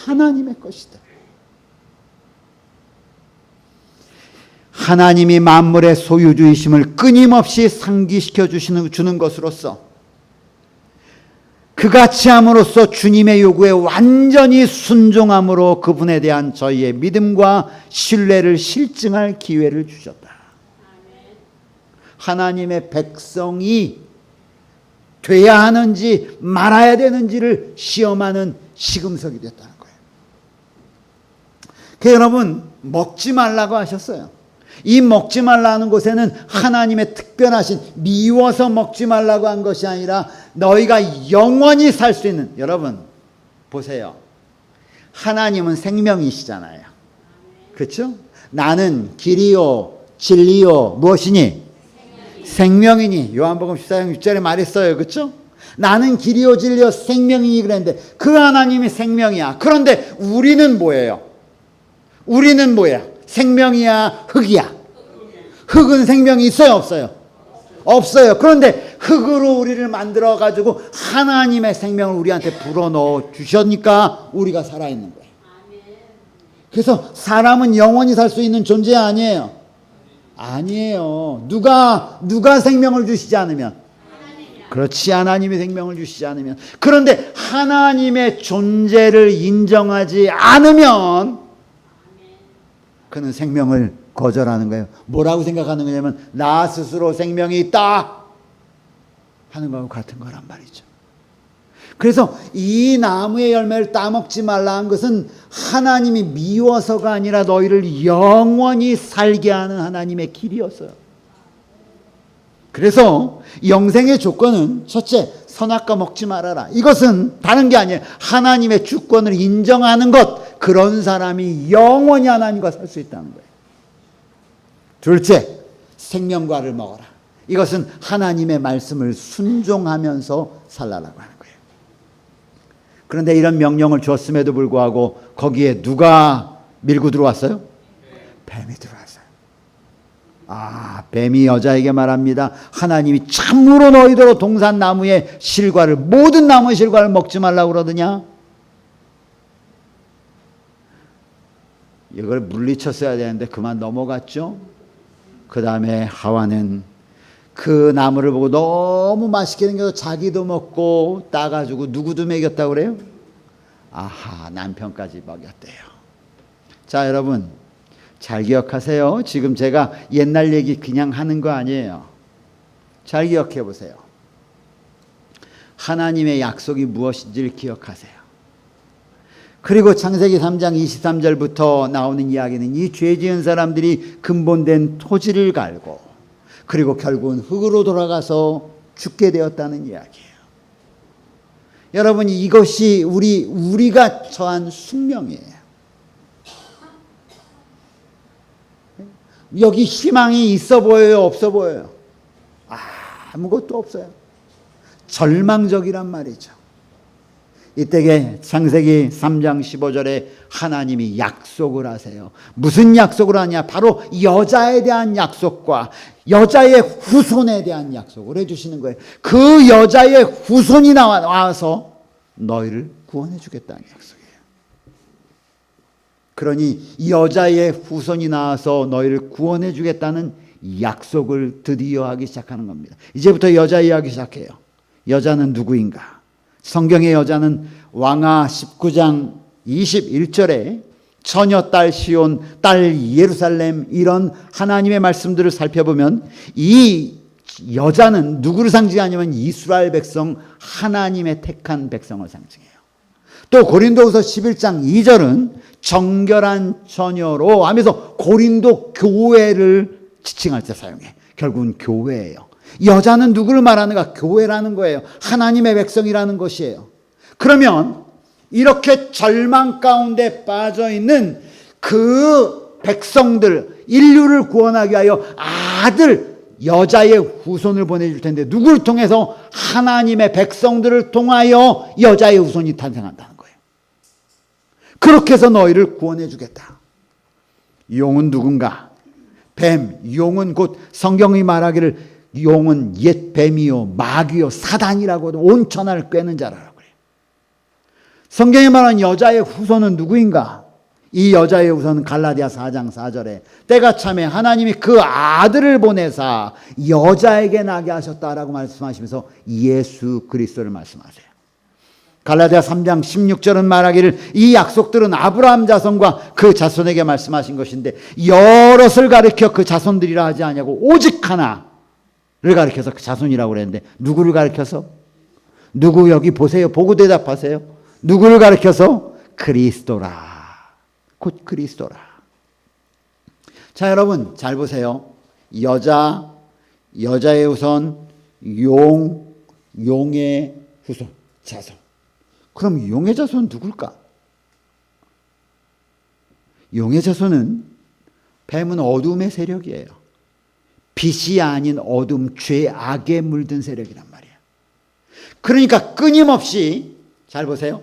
하나님의 것이다. 하나님이 만물의 소유주이심을 끊임없이 상기시켜 주는 것으로서 그같이 함으로써 주님의 요구에 완전히 순종함으로 그분에 대한 저희의 믿음과 신뢰를 실증할 기회를 주셨다. 하나님의 백성이 돼야 하는지 말아야 되는지를 시험하는 시금석이 됐다는 거예요. 그래서 여러분, 먹지 말라고 하셨어요. 이 먹지 말라는 곳에는 하나님의 특별하신 미워서 먹지 말라고 한 것이 아니라 너희가 영원히 살 수 있는, 여러분 보세요. 하나님은 생명이시잖아요. 그렇죠? 나는 길이요 진리요 무엇이니? 생명이니. 요한복음 14장 6절에 말했어요. 그렇죠? 나는 길이요 진리요 생명이니 그랬는데 그 하나님이 생명이야. 그런데 우리는 뭐예요? 우리는 뭐야? 생명이야 흙이야? 흙은 생명이 있어요 없어요? 없어요. 그런데 흙으로 우리를 만들어 가지고 하나님의 생명을 우리한테 불어넣어 주셨으니까 우리가 살아있는 거예요. 그래서 사람은 영원히 살 수 있는 존재 아니에요. 아니에요. 누가 생명을 주시지 않으면, 그렇지, 하나님이 생명을 주시지 않으면. 그런데 하나님의 존재를 인정하지 않으면 그는 생명을 거절하는 거예요. 뭐라고 생각하는 거냐면 나 스스로 생명이 있다 하는 거하고 같은 거란 말이죠. 그래서 이 나무의 열매를 따먹지 말라 한 것은 하나님이 미워서가 아니라 너희를 영원히 살게 하는 하나님의 길이었어요. 그래서 영생의 조건은 첫째, 선악과 먹지 말아라. 이것은 다른 게 아니에요. 하나님의 주권을 인정하는 것. 그런 사람이 영원히 하나님과 살 수 있다는 거예요. 둘째, 생명과를 먹어라. 이것은 하나님의 말씀을 순종하면서 살라라고 하는 거예요. 그런데 이런 명령을 줬음에도 불구하고 거기에 누가 밀고 들어왔어요? 뱀이 들어왔어요. 뱀이 여자에게 말합니다. 하나님이 참으로 너희도 동산 나무의 실과를, 모든 나무의 실과를 먹지 말라고 그러더냐? 이걸 물리쳤어야 되는데 그만 넘어갔죠. 그 다음에 하와는 그 나무를 보고 너무 맛있게 생겨서 자기도 먹고 따가지고 누구도 먹였다고 그래요? 남편까지 먹였대요. 자, 여러분 잘 기억하세요. 지금 제가 옛날 얘기 그냥 하는 거 아니에요. 잘 기억해 보세요. 하나님의 약속이 무엇인지를 기억하세요. 그리고 창세기 3장 23절부터 나오는 이야기는 이 죄 지은 사람들이 근본된 토지를 갈고 그리고 결국은 흙으로 돌아가서 죽게 되었다는 이야기예요. 여러분, 이것이 우리가 처한 숙명이에요. 여기 희망이 있어 보여요, 없어 보여요? 아무것도 없어요. 절망적이란 말이죠. 이때에 창세기 3장 15절에 하나님이 약속을 하세요. 무슨 약속을 하냐? 바로 여자에 대한 약속과 여자의 후손에 대한 약속을 해주시는 거예요. 그 여자의 후손이 나와서 너희를 구원해 주겠다는 약속이에요. 그러니 이 여자의 후손이 나와서 너희를 구원해 주겠다는 약속을 드디어 하기 시작하는 겁니다. 이제부터 여자 이야기 시작해요. 여자는 누구인가? 성경의 여자는 왕하 19장 21절에 처녀 딸 시온, 딸 예루살렘, 이런 하나님의 말씀들을 살펴보면 이 여자는 누구를 상징하냐면 이스라엘 백성, 하나님의 택한 백성을 상징해요. 또 고린도후서 11장 2절은 정결한 처녀로 하면서 고린도 교회를 지칭할 때 사용해. 결국은 교회예요. 여자는 누구를 말하는가? 교회라는 거예요. 하나님의 백성이라는 것이에요. 그러면 이렇게 절망 가운데 빠져 있는 그 백성들, 인류를 구원하기 위하여 아들, 여자의 후손을 보내줄 텐데 누구를 통해서? 하나님의 백성들을 통하여 여자의 후손이 탄생한다는 거예요. 그렇게 해서 너희를 구원해 주겠다. 용은 누군가? 뱀, 용은 곧 성경이 말하기를 용은 옛 뱀이요 마귀요 사단이라고 온 천하를 꿰는 자라라고 그래요. 성경에 말하는 여자의 후손은 누구인가? 이 여자의 후손은 갈라디아 4장 4절에 때가 참에 하나님이 그 아들을 보내사 여자에게 나게 하셨다라고 말씀하시면서 예수 그리스도를 말씀하세요. 갈라디아 3장 16절은 말하기를 이 약속들은 아브라함 자손과 그 자손에게 말씀하신 것인데 여럿을 가리켜 그 자손들이라 하지 아니하고 오직 하나를 가리켜서 그 자손이라고 그랬는데 누구를 가리켜서? 누구 여기 보세요. 보고 대답하세요. 누구를 가리켜서? 그리스도라. 곧 그리스도라. 자, 여러분 잘 보세요. 여자의 후손, 용의 후손, 자손. 그럼 용의 자손은 누굴까? 용의 자손은 뱀은 어둠의 세력이에요. 빛이 아닌 어둠, 죄악에 물든 세력이란 말이에요. 그러니까 끊임없이 잘 보세요.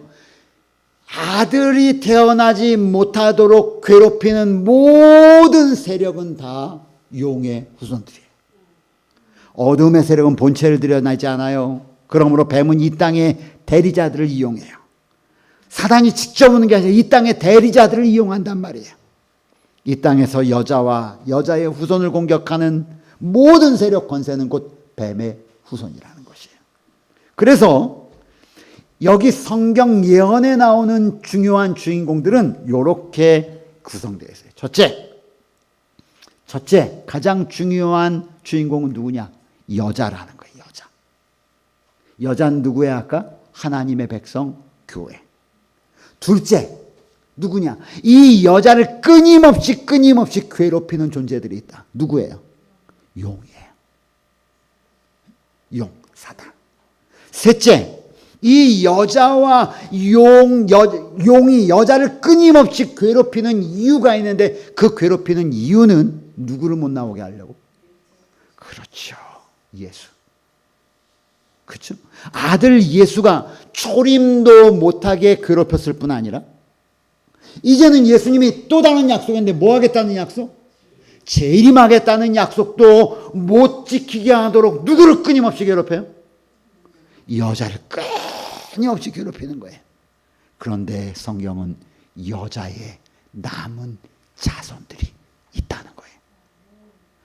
아들이 태어나지 못하도록 괴롭히는 모든 세력은 다 용의 후손들이에요. 어둠의 세력은 본체를 드러나지 않아요. 그러므로 뱀은 이 땅의 대리자들을 이용해요. 사단이 직접 오는 게 아니라 이 땅의 대리자들을 이용한단 말이에요. 이 땅에서 여자와 여자의 후손을 공격하는 모든 세력 권세는 곧 뱀의 후손이라는 것이에요. 그래서 여기 성경 예언에 나오는 중요한 주인공들은 이렇게 구성되어 있어요. 첫째 가장 중요한 주인공은 누구냐? 여자라는 거예요. 여자는 누구야 아까? 하나님의 백성, 교회. 둘째 누구냐? 이 여자를 끊임없이 괴롭히는 존재들이 있다. 누구예요? 용이에요. 용, 사단. 셋째, 이 여자와 용이 여자를 끊임없이 괴롭히는 이유가 있는데 그 괴롭히는 이유는 누구를 못 나오게 하려고? 그렇죠. 예수. 그렇죠? 아들 예수가 초림도 못하게 괴롭혔을 뿐 아니라 이제는 예수님이 또 다른 약속인데 뭐 하겠다는 약속? 재림하겠다는 약속도 못 지키게 하도록 누구를 끊임없이 괴롭혀요? 여자를 끊임없이 괴롭히는 거예요. 그런데 성경은 여자의 남은 자손들이 있다는 거예요.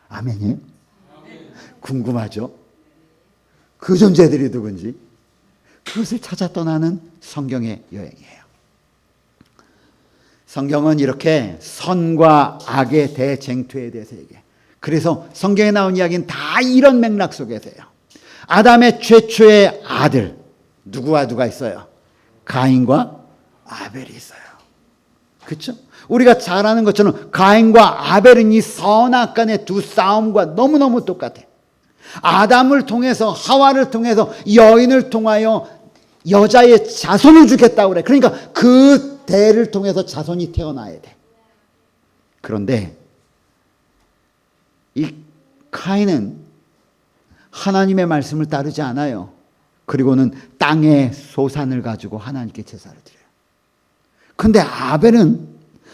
아멘이에요? 궁금하죠? 그 존재들이 누군지 그것을 찾아 떠나는 성경의 여행이에요. 성경은 이렇게 선과 악의 대쟁투에 대해서 얘기해요. 그래서 성경에 나온 이야기는 다 이런 맥락 속에서요. 아담의 최초의 아들 누구와 누가 있어요? 가인과 아벨이 있어요. 그렇죠? 우리가 잘 아는 것처럼 가인과 아벨은 이 선악 간의 두 싸움과 너무너무 똑같아요. 아담을 통해서 하와를 통해서 여인을 통하여 여자의 자손을 주겠다고 그래. 그러니까 그 대를 통해서 자손이 태어나야 돼. 그런데 이 카인은 하나님의 말씀을 따르지 않아요. 그리고는 땅의 소산을 가지고 하나님께 제사를 드려요. 그런데 아벨은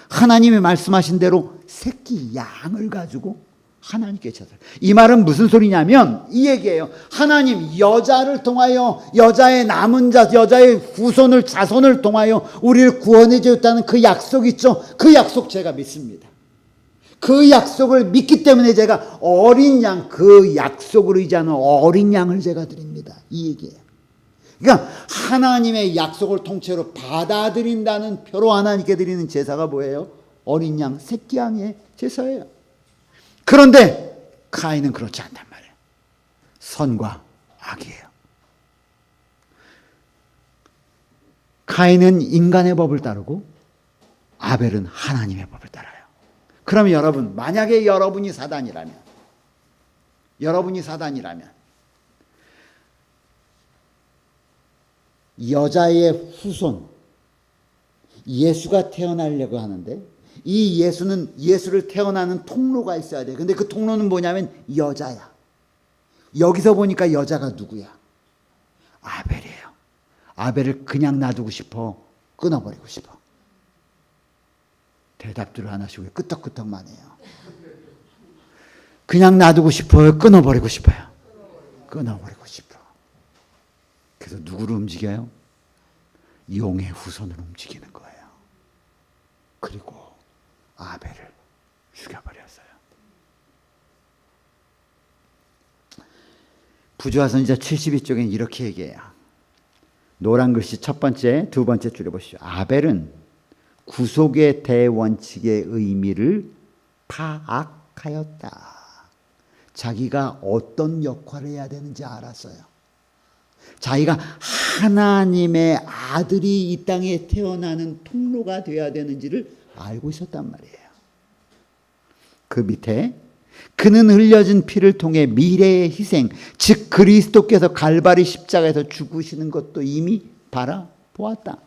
하나님이 말씀하신 대로 새끼 양을 가지고 하나님께 제사를. 이 말은 무슨 소리냐면 이 얘기예요. 하나님 여자를 통하여 여자의 남은 자, 여자의 후손을 자손을 통하여 우리를 구원해 주었다는 그 약속 있죠. 그 약속 제가 믿습니다. 그 약속을 믿기 때문에 제가 어린 양, 그 약속을 의지하는 어린 양을 제가 드립니다. 이 얘기예요. 그러니까 하나님의 약속을 통째로 받아들인다는 표로 하나님께 드리는 제사가 뭐예요? 어린 양, 새끼 양의 제사예요. 그런데 카인은 그렇지 않단 말이에요. 선과 악이에요. 카인은 인간의 법을 따르고 아벨은 하나님의 법을 따라요. 그러면 여러분, 만약에 여러분이 사단이라면 여자의 후손 예수가 태어나려고 하는데 이 예수를 태어나는 통로가 있어야 돼. 근데 그 통로는 뭐냐면 여자야. 여기서 보니까 여자가 누구야? 아벨이에요. 아벨을 그냥 놔두고 싶어? 끊어버리고 싶어? 대답들을 하나씩 왜 끄떡끄떡만 해요? 그냥 놔두고 싶어요? 끊어버리고 싶어요? 끊어버리고 싶어. 그래서 누구를 움직여요? 용의 후손을 움직이는 거예요. 그리고 아벨을 죽여버렸어요. 부조화 선지자 72쪽엔 이렇게 얘기해요. 노란 글씨 첫 번째, 두 번째 줄에 보시죠. 아벨은 구속의 대원칙의 의미를 파악하였다. 자기가 어떤 역할을 해야 되는지 알았어요. 자기가 하나님의 아들이 이 땅에 태어나는 통로가 되어야 되는지를 알고 있었단 말이에요. 그 밑에 그는 흘려진 피를 통해 미래의 희생, 즉 그리스도께서 갈바리 십자가에서 죽으시는 것도 이미 바라보았다.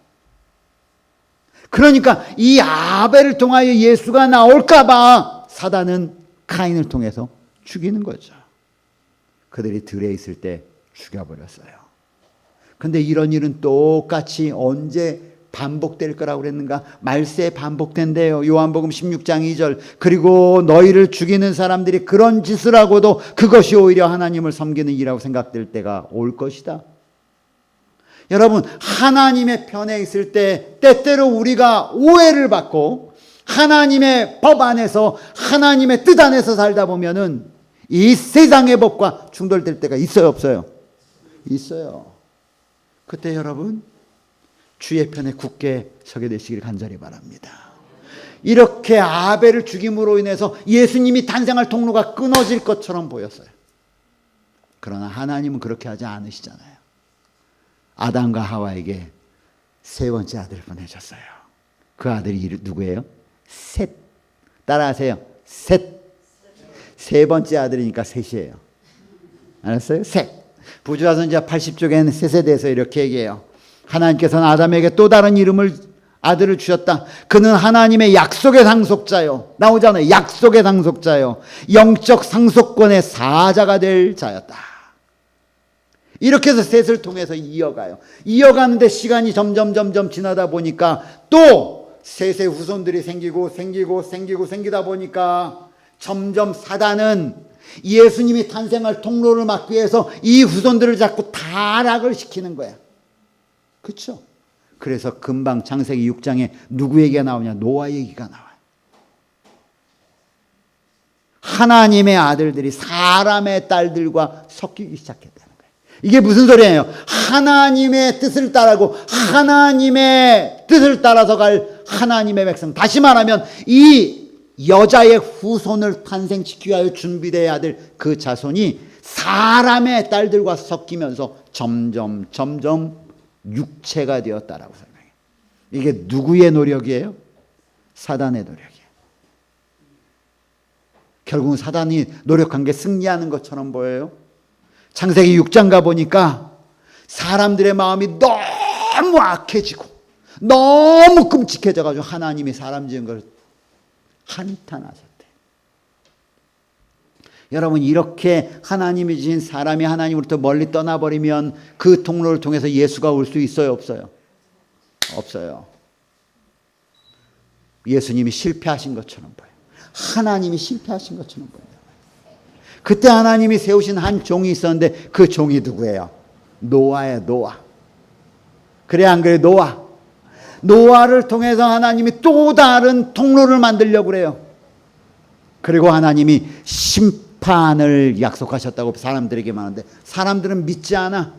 그러니까 이 아벨을 통하여 예수가 나올까 봐 사단은 카인을 통해서 죽이는 거죠. 그들이 들에 있을 때 죽여버렸어요. 근데 이런 일은 똑같이 언제 반복될 거라고 그랬는가? 말세에 반복된대요. 요한복음 16장 2절. 그리고 너희를 죽이는 사람들이 그런 짓을 하고도 그것이 오히려 하나님을 섬기는 일이라고 생각될 때가 올 것이다. 여러분, 하나님의 편에 있을 때 때때로 우리가 오해를 받고 하나님의 법 안에서 하나님의 뜻 안에서 살다 보면은 이 세상의 법과 충돌될 때가 있어요, 없어요? 있어요. 그때 여러분 주의 편에 굳게 서게 되시길 간절히 바랍니다. 이렇게 아벨을 죽임으로 인해서 예수님이 탄생할 통로가 끊어질 것처럼 보였어요. 그러나 하나님은 그렇게 하지 않으시잖아요. 아담과 하와에게 세 번째 아들을 보내셨어요. 그 아들이 누구예요? 셋. 따라하세요. 셋. 세 번째 아들이니까 셋이에요. 알았어요? 셋. 부조화 선지자 80쪽에는 셋에 대해서 이렇게 얘기해요. 하나님께서는 아담에게 또 다른 이름을 아들을 주셨다. 그는 하나님의 약속의 상속자요. 나오잖아요. 약속의 상속자요. 영적 상속권의 사자가 될 자였다. 이렇게 해서 셋을 통해서 이어가요. 이어가는데 시간이 점점 지나다 보니까 또 셋의 후손들이 생기다 보니까 점점 사단은 예수님이 탄생할 통로를 막기 위해서 이 후손들을 자꾸 타락을 시키는 거야. 그렇죠? 그래서 금방 창세기 6장에 누구 얘기가 나오냐? 노아 얘기가 나와요. 하나님의 아들들이 사람의 딸들과 섞이기 시작했다는 거예요. 이게 무슨 소리예요? 하나님의 뜻을 따르고 하나님의 뜻을 따라서 갈 하나님의 백성. 다시 말하면 이 여자의 후손을 탄생시키기 위하여 준비되어야 될 그 자손이 사람의 딸들과 섞이면서 점점 육체가 되었다라고 설명해요. 이게 누구의 노력이에요? 사단의 노력이에요. 결국은 사단이 노력한 게 승리하는 것처럼 보여요. 창세기 6장 가보니까 사람들의 마음이 너무 악해지고 너무 끔찍해져가지고 하나님이 사람 지은 걸 한탄하셨대. 여러분, 이렇게 하나님이 지은 사람이 하나님으로부터 멀리 떠나버리면 그 통로를 통해서 예수가 올 수 있어요, 없어요? 없어요. 예수님이 실패하신 것처럼 보여요. 하나님이 실패하신 것처럼 보여요. 그때 하나님이 세우신 한 종이 있었는데 그 종이 누구예요? 노아예요. 노아. 그래 안 그래? 노아를 통해서 하나님이 또 다른 통로를 만들려고 그래요. 그리고 하나님이 심판을 약속하셨다고 사람들에게 말하는데 사람들은 믿지 않아.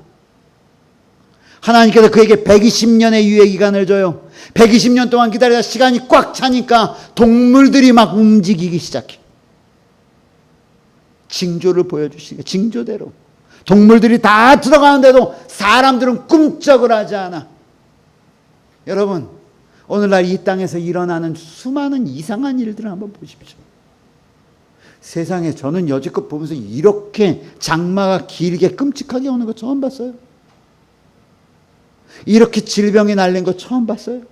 하나님께서 그에게 120년의 유예기간을 줘요. 120년 동안 기다리다 시간이 꽉 차니까 동물들이 막 움직이기 시작해. 징조를 보여주시게. 징조대로 동물들이 다 들어가는데도 사람들은 꿈쩍을 하지 않아. 여러분, 오늘날 이 땅에서 일어나는 수많은 이상한 일들을 한번 보십시오. 세상에 저는 여지껏 보면서 이렇게 장마가 길게 끔찍하게 오는 거 처음 봤어요. 이렇게 질병이 날린 거 처음 봤어요.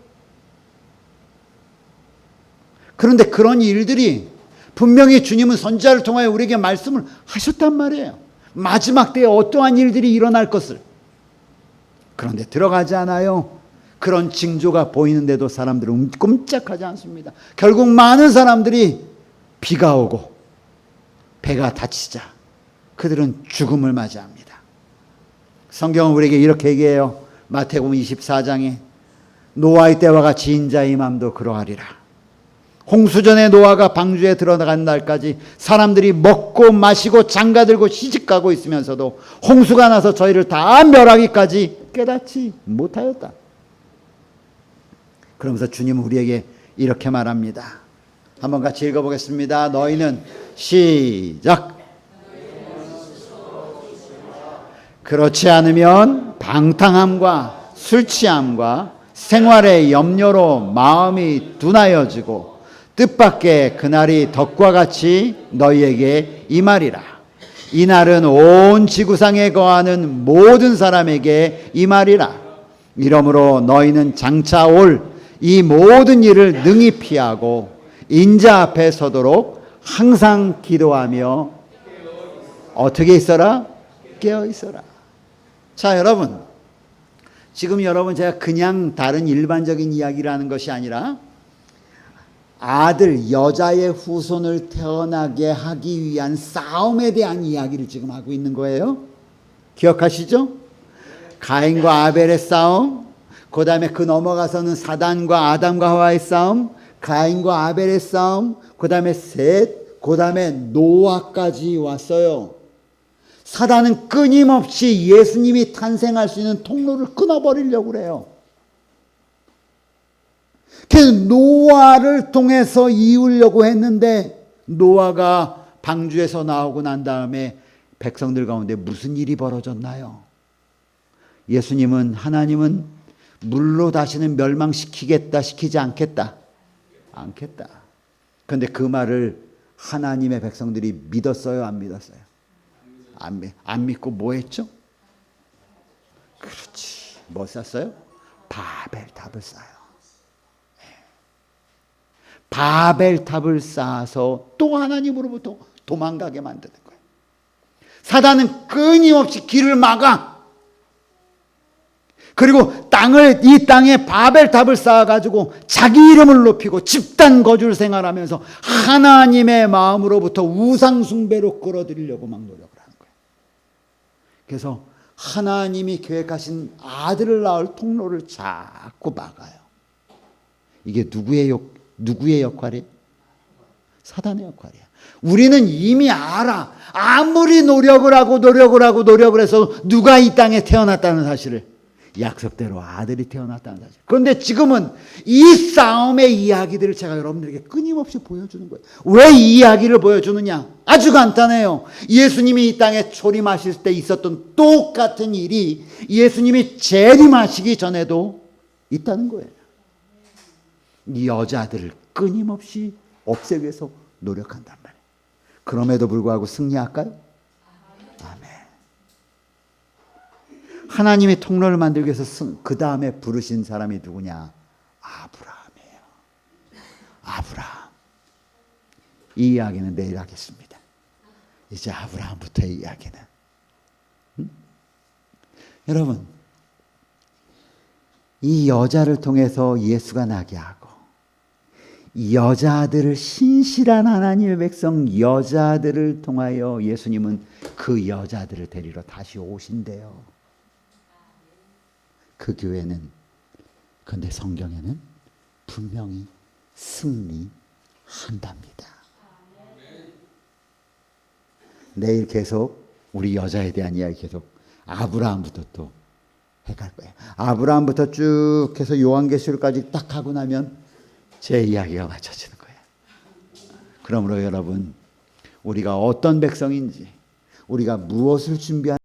그런데 그런 일들이 분명히 주님은 선지자를 통하여 우리에게 말씀을 하셨단 말이에요. 마지막 때에 어떠한 일들이 일어날 것을. 그런데 들어가지 않아요. 그런 징조가 보이는데도 사람들은 꼼짝하지 않습니다. 결국 많은 사람들이 비가 오고 배가 다치자 그들은 죽음을 맞이합니다. 성경은 우리에게 이렇게 얘기해요. 마태복음 24장에 노아의 때와 같이 인자의 임함도 그러하리라. 홍수전에 노아가 방주에 들어간 날까지 사람들이 먹고 마시고 장가들고 시집가고 있으면서도 홍수가 나서 저희를 다 멸하기까지 깨닫지 못하였다. 그러면서 주님은 우리에게 이렇게 말합니다. 한번 같이 읽어보겠습니다. 너희는 시작. 그렇지 않으면 방탕함과 술취함과 생활의 염려로 마음이 둔하여지고 뜻밖의 그날이 덕과 같이 너희에게 임하리라. 이날은 온 지구상에 거하는 모든 사람에게 임하리라. 이러므로 너희는 장차 올 이 모든 일을 능히 피하고 인자 앞에 서도록 항상 기도하며 어떻게 있어라? 깨어 있어라. 자, 여러분, 지금 여러분 제가 그냥 다른 일반적인 이야기를 하는 것이 아니라 아들 여자의 후손을 태어나게 하기 위한 싸움에 대한 이야기를 지금 하고 있는 거예요. 기억하시죠? 가인과 아벨의 싸움, 그 다음에 그 넘어가서는 사단과 아담과 하와의 싸움, 가인과 아벨의 싸움, 그 다음에 셋, 그 다음에 노아까지 왔어요. 사단은 끊임없이 예수님이 탄생할 수 있는 통로를 끊어버리려고 그래요. 그래서 노아를 통해서 이으려고 했는데 노아가 방주에서 나오고 난 다음에 백성들 가운데 무슨 일이 벌어졌나요? 예수님은, 하나님은 물로 다시는 멸망시키겠다, 시키지 않겠다. 않겠다. 그런데 그 말을 하나님의 백성들이 믿었어요, 안 믿었어요? 안 믿고 뭐 했죠? 그렇지. 뭐 쌌어요? 바벨탑을 쌓아요. 바벨탑을 쌓아서 또 하나님으로부터 도망가게 만드는 거예요. 사단은 끊임없이 길을 막아. 그리고 이 땅에 바벨탑을 쌓아가지고 자기 이름을 높이고 집단 거주를 생활하면서 하나님의 마음으로부터 우상숭배로 끌어들이려고 막 노력을 하는 거예요. 그래서 하나님이 계획하신 아들을 낳을 통로를 자꾸 막아요. 이게 누구의 역할이에요? 사단의 역할이야. 우리는 이미 알아. 아무리 노력을 하고 해서 누가 이 땅에 태어났다는 사실을, 약속대로 아들이 태어났다는 사실. 그런데 지금은 이 싸움의 이야기들을 제가 여러분들에게 끊임없이 보여주는 거예요. 왜 이 이야기를 보여주느냐? 아주 간단해요. 예수님이 이 땅에 초림하실 때 있었던 똑같은 일이 예수님이 재림하시기 전에도 있다는 거예요. 이 여자들을 끊임없이 없애기 위해서 노력한단 말이에요. 그럼에도 불구하고 승리할까요? 아멘. 하나님이 통로를 만들기 위해서 그 다음에 부르신 사람이 누구냐? 아브라함이에요. 아브라함. 이 이야기는 내일 하겠습니다. 이제 아브라함부터의 이야기는. 여러분, 이 여자를 통해서 예수가 나게 하고, 이 여자들을, 신실한 하나님의 백성 여자들을 통하여 예수님은 그 여자들을 데리러 다시 오신대요. 그 교회는, 그런데 성경에는 분명히 승리한답니다. 내일 계속 우리 여자에 대한 이야기 계속 아브라함부터 또 해갈 거예요. 아브라함부터 쭉 해서 요한계시록까지 딱 하고 나면 제 이야기가 맞춰지는 거예요. 그러므로 여러분, 우리가 어떤 백성인지, 우리가 무엇을 준비하는지